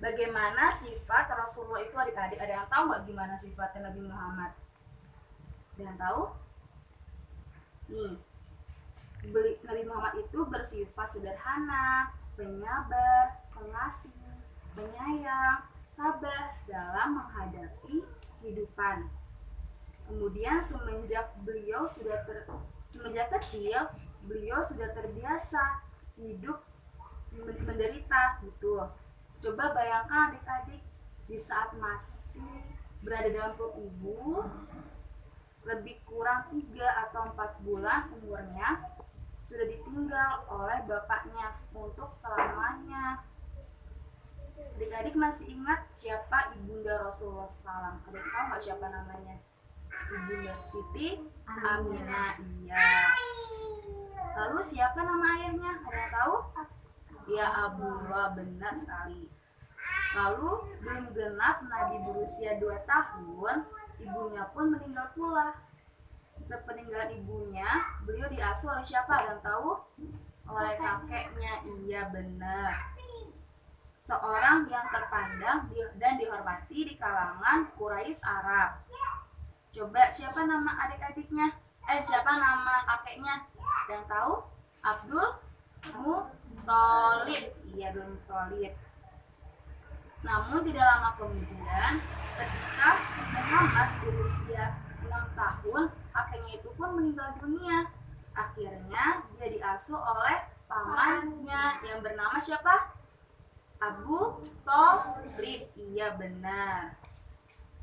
Bagaimana sifat Rasulullah itu adik-adik? Ada yang tahu nggak gimana sifatnya Nabi Muhammad? Ada yang tahu? Nih, Nabi Muhammad itu bersifat sederhana, penyabar, pengasih, penyayang, sabar dalam menghadapi kehidupan. Kemudian semenjak kecil beliau sudah terbiasa hidup menderita gitu. Coba bayangkan adik-adik, di saat masih berada dalam perut ibu, lebih kurang 3 atau 4 bulan umurnya, sudah ditinggal oleh bapaknya untuk selamanya. Adik-adik masih ingat siapa ibunda Rasulullah SAW? Ada yang tahu nggak siapa namanya? Ibunda Siti Aminah. Iya. Lalu siapa nama ayahnya? Ada yang tahu? Ya, Abdullah, benar sekali. Lalu belum genap Nabi berusia 2 tahun, ibunya pun meninggal pula. Sepeninggalan ibunya, beliau diasuh oleh siapa? Ada yang tahu? Oleh kakeknya. Iya, benar. Seorang yang terpandang dan dihormati di kalangan Quraisy Arab. Coba siapa nama adik-adiknya? Siapa nama kakeknya? Ada yang tahu? Abdul Muthalib. Iya, Abdul Muthalib. Namun tidak lama kemudian, ketika Muhammad berusia 6 tahun, kakeknya itu pun meninggal dunia. Akhirnya dia diasuh oleh pamannya yang bernama siapa? Abu Thalib. Iya, benar.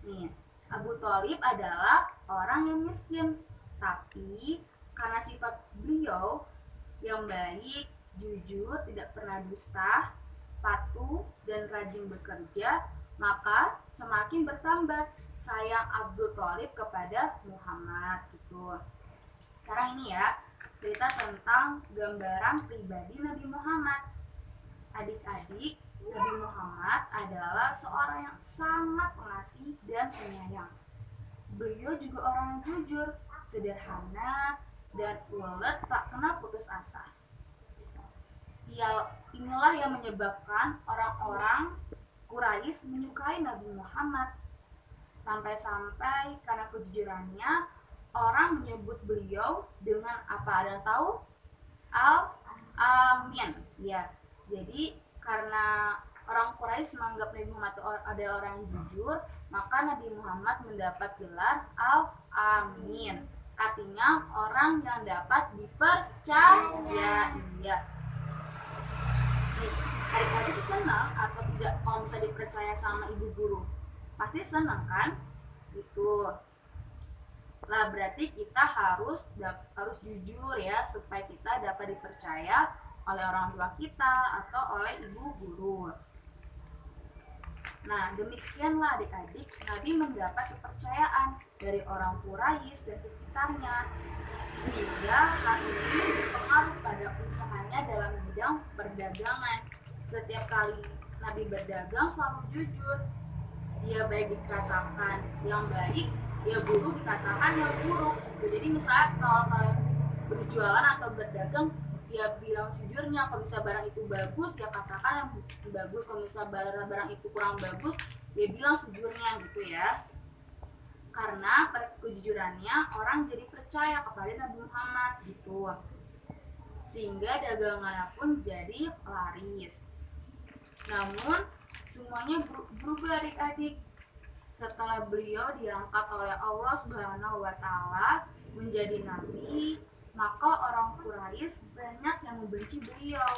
Nih, Abu Thalib adalah orang yang miskin, tapi karena sifat beliau yang baik, jujur, tidak pernah dusta, patuh, dan rajin bekerja, maka semakin bertambah sayang Abu Thalib kepada Muhammad gitu. Sekarang ini ya, cerita tentang gambaran pribadi Nabi Muhammad. Adik-adik, Nabi Muhammad adalah seorang yang sangat pengasih dan penyayang. Beliau juga orang yang jujur, sederhana, dan ulet tak kenal putus asa. Inilah yang menyebabkan orang-orang Quraisy menyukai Nabi Muhammad. Sampai-sampai karena kejujurannya, orang menyebut beliau dengan apa? Ada yang tahu? Al-Amin. Ya, jadi karena orang Quraisy menganggap Nabi Muhammad adalah orang yang jujur, maka Nabi Muhammad mendapat gelar Al-Amin. Artinya orang yang dapat dipercaya. Iya. Adik-adik senang atau tidak kalau bisa dipercaya sama ibu guru? Pasti senang kan? Gitu. Lah berarti kita harus jujur ya, supaya kita dapat dipercaya oleh orang tua kita atau oleh ibu guru. Nah, demikianlah adik-adik, Nabi mendapat kepercayaan dari orang Quraisy dan sekitarnya, sehingga hal ini berpengaruh pada usahanya dalam bidang perdagangan. Setiap kali Nabi berdagang selalu jujur. Dia baik dikatakan yang baik, dia buruk dikatakan yang buruk. Jadi misalnya kalau kalian berjualan atau berdagang, dia bilang sejujurnya. Kalau misalnya barang itu bagus, dia katakan yang bagus. Kalau misalnya barang itu kurang bagus, dia bilang sejujurnya gitu ya. Karena pada kejujurannya orang jadi percaya kepada Nabi Muhammad gitu, sehingga dagangannya pun jadi laris. Namun semuanya berubah adik-adik setelah beliau diangkat oleh Allah Subhanahu wa Ta'ala menjadi nabi. Maka orang Quraisy banyak yang membenci beliau.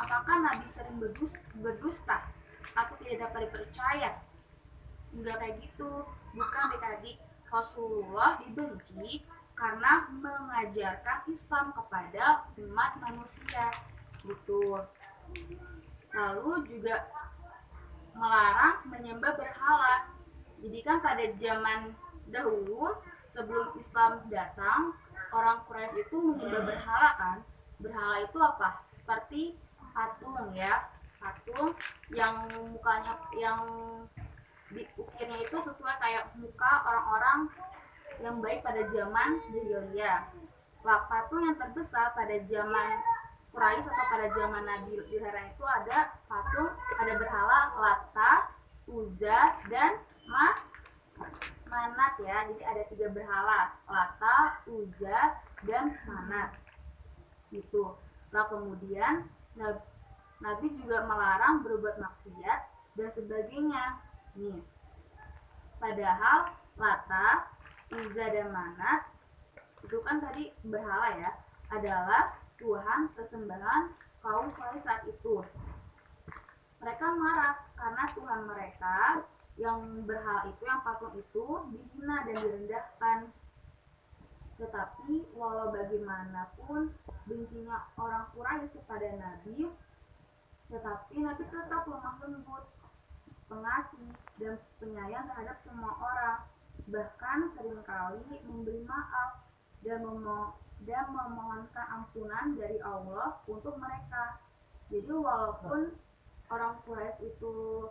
Apakah Nabi sering berdusta? Aku tidak dapat dipercaya. Enggak kayak gitu. Bukan adik-adik. Rasulullah dibenci karena mengajarkan Islam kepada umat manusia. Gitu. Lalu juga melarang menyembah berhala. Jadi kan pada zaman dahulu sebelum Islam datang, orang Quraisy itu menyembah berhala kan. Berhala itu apa? Seperti patung ya, patung yang mukanya yang diukirnya itu sesuai kayak muka orang-orang yang baik pada zaman jahiliyah. Patung yang terbesar pada zaman Quraisy atau pada zaman Nabi Ibrahim itu ada patung, ada berhala Lata, Uzza, dan Manat ya. Jadi ada 3 berhala, Lata, Uzza, dan Manat. Itu. Nah kemudian Nabi juga melarang berbuat maksiat dan sebagainya. Nih. Padahal Lata, Uzza, dan Manat itu kan tadi berhala ya, adalah Tuhan sesembahan kaum Quraisy saat itu. Mereka marah karena Tuhan mereka yang berhala itu, yang patung itu dihina dan direndahkan. Tetapi walau bagaimanapun bencinya orang Quraisy kepada Nabi, tetapi Nabi tetap lemah lembut, pengasih, dan penyayang terhadap semua orang. Bahkan seringkali memberi maaf dan memohonkan ampunan dari Allah untuk mereka. Jadi walaupun orang Quraisy itu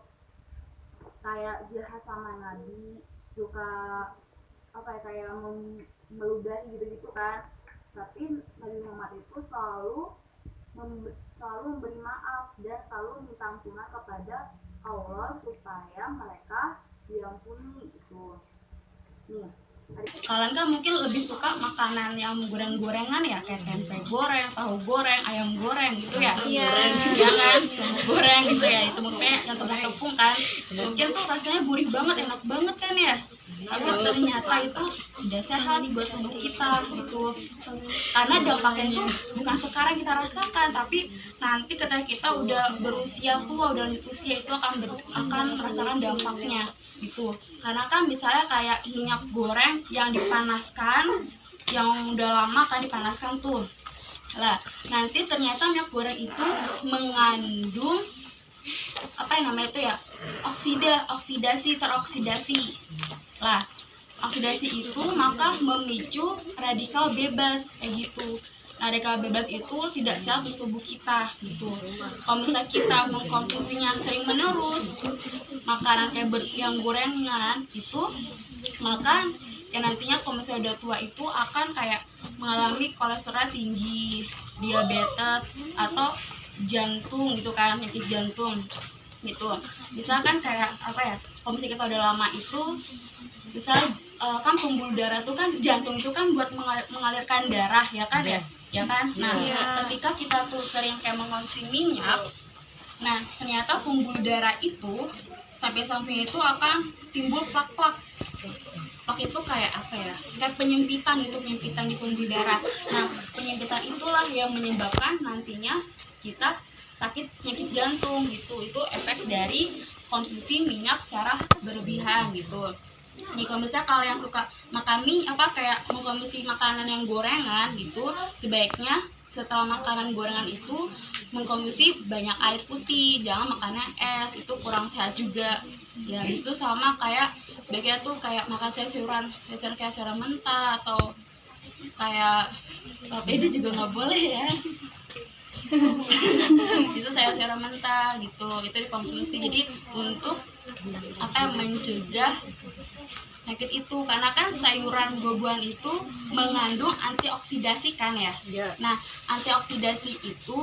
kayak jahat sama Nabi, suka kayak meludahi gitu kan, tapi Nabi Muhammad itu selalu memberi maaf dan selalu minta ampunan kepada Allah supaya mereka diampuni itu. Nih, kalian kan mungkin lebih suka makanan yang goreng-gorengan ya, kayak tempe goreng, tahu goreng, ayam goreng gitu ya. Iya kan, goreng gitu ya, itu mungkin yang tepung-tepung kan, mungkin tuh rasanya gurih banget, enak banget kan ya. Tapi ternyata itu tidak sehat buat tubuh kita gitu, karena dampaknya itu bukan sekarang kita rasakan, tapi nanti ketika kita udah berusia tua, udah lanjut usia, itu akan merasakan dampaknya gitu. Karena kan misalnya kayak minyak goreng yang dipanaskan, yang udah lama kan dipanaskan tuh lah, nanti ternyata minyak goreng itu mengandung apa yang namanya itu ya, teroksidasi lah. Oksidasi itu maka memicu radikal bebas kayak gitu. Nah, radikal bebas itu tidak sehat untuk tubuh kita gitu. Kalau misalnya kita mengkonsumsinya sering menerus, makanan kayak yang gorengan itu, maka ya nantinya kalau misalnya udah tua itu akan kayak mengalami kolesterol tinggi, diabetes, atau jantung gitu kan, penyakit jantung gitu. Misalkan kayak apa ya, kalau misalnya kita udah lama itu, misalnya kan pembuluh darah tuh kan, jantung itu kan buat mengalirkan darah ya kan ya kan. Nah, ketika kita tuh sering kayak mengonsumsi minyak, nah ternyata pembuluh darah itu sampai samping itu akan timbul plak-plak. Plak itu kayak apa ya, kayak penyempitan di pembuluh darah. Nah, penyempitan itulah yang menyebabkan nantinya kita sakit penyakit jantung gitu. Itu efek dari konsumsi minyak secara berlebihan gitu. Nih kalau misalnya kalau yang suka makan kayak mengkonsumsi makanan yang gorengan gitu, sebaiknya setelah makanan gorengan itu mengkonsumsi banyak air putih, jangan makannya es, itu kurang sehat juga ya. Itu sama kayak sebaiknya tuh kayak makan sayuran kayak sayuran mentah, atau kayak papeda juga nggak boleh ya. Itu sayur-sayuran mentah gitu, itu dikonsumsi. Jadi untuk mencegah penyakit itu, karena kan sayuran buah-buahan itu mengandung antioksidasi kan ya. Nah, antioksidasi itu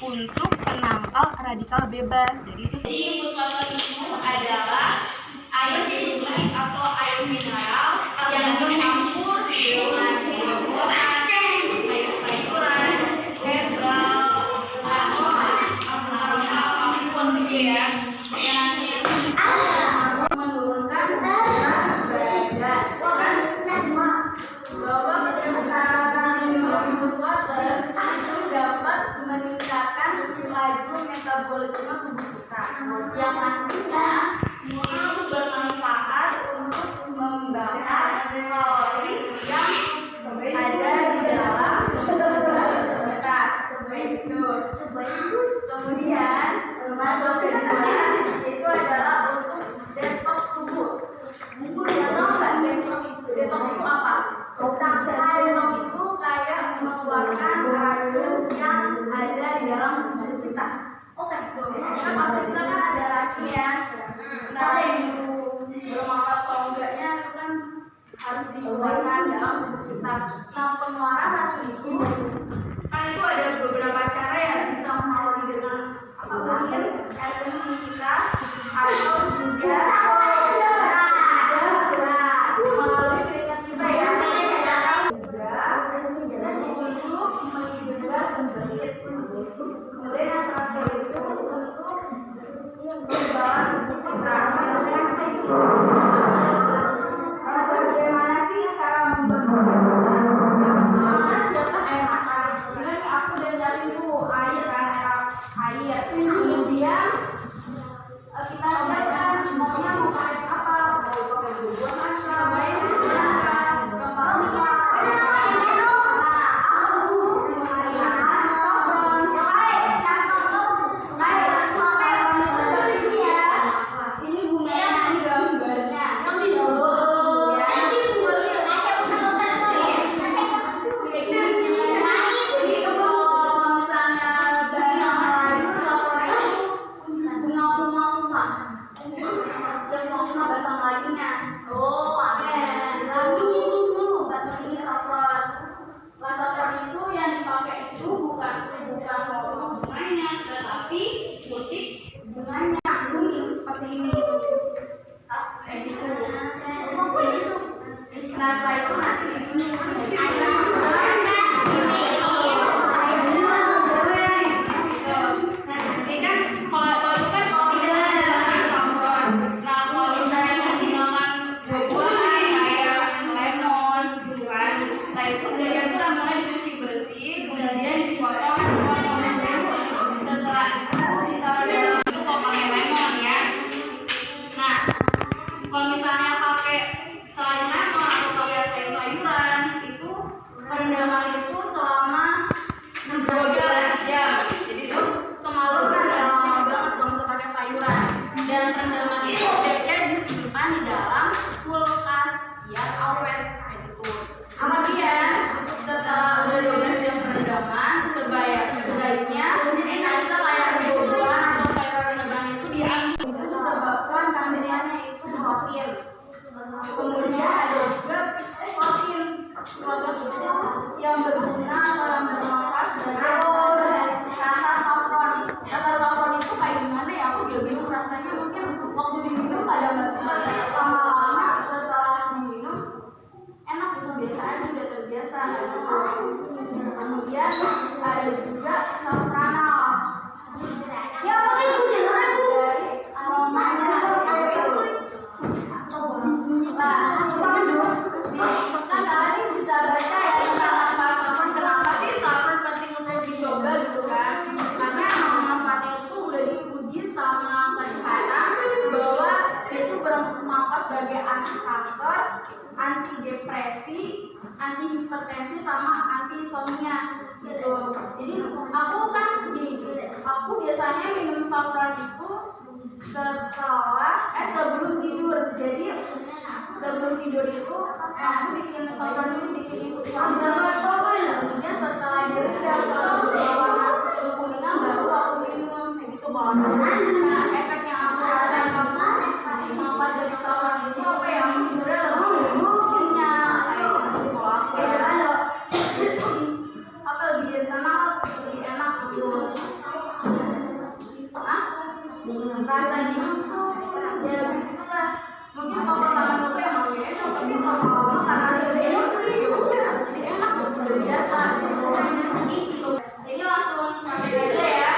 untuk penangkal radikal bebas. Jadi fosfor itu adalah air putih atau air mineral yang dicampur dengan buah-buahan, sayur-sayuran, herbal, atau aroma apapun gitu ya. Yang nanti itu menurunkan berat badan. Bahwa ketika minum fosfor itu dapat meningkatkan laju metabolisme tubuh kita, yang nantinya itu bermanfaat untuk membakar kalori yang ada di dalam tubuh kita. Itu. Kemudian manfaat kedua yaitu Yang mau bahasa lainnya. Oh, oke. Lalu satu ini saffron. Nah, saffron itu yang dipakai itu bukan warna bunganya, tetapi musik bunganya kuning seperti ini. Gitu. Nah, setelah itu nanti kalau misalnya pakai selain lemon atau pakai sayur-sayuran itu perendaman itu selama 12 jam. Jadi itu semalam kan udah lama banget kalau misalnya pakai sayuran. Dan perendaman itu sebaiknya disimpan di dalam kulkas biar awet kayak gitu. Kemudian setelah udah 12 jam perendaman sebaiknya kita kayak buah-buahan atau sayuran rendaman itu diambil. Itu disebabkan kandungannya itu protein. Kemudian ada juga protein itu yang berguna dalam bermanfaat sebagai rasa saffron. Rasa saffron itu kayak gimana ya? Aku juga bingung rasanya. Mungkin waktu diminum pada nggak suka, lama-lama setelah diminum enak itu, biasa aja, sudah terbiasa. Kemudian ada juga saffronal. Ya masih dari aromanya kan kalian bisa baca ya tentang saffron. Kenapa sih saffron penting untuk dicoba gitu kan? Karena manfaatnya itu udah diuji sama kesehatan bahwa dia itu bermanfaat sebagai anti kanker, anti depresi, anti hipertensi sama anti insomnia gitu. Jadi aku kan gini, aku biasanya minum saffron itu sebelum tidur. Jadi sebelum tidur itu aku bikin saffron dulu, bikin infus kemudian setelah direndam warna kekuningan baru aku minum kayak gitu. Nah, efek yang aku rasakan manfaat dari saffron itu apa ya, tidurnya lebih nyenyak kayak gitu. Kalau aku ya apa lebih tenang, lebih enak gitu. Rasa minum tuh ya begitulah. Mungkin kalau pertama nyoba ya mau enak, tapi kalau lama karena sudah enak ya udah jadi enak, sudah biasa gitu. Jadi langsung sampai aja ya.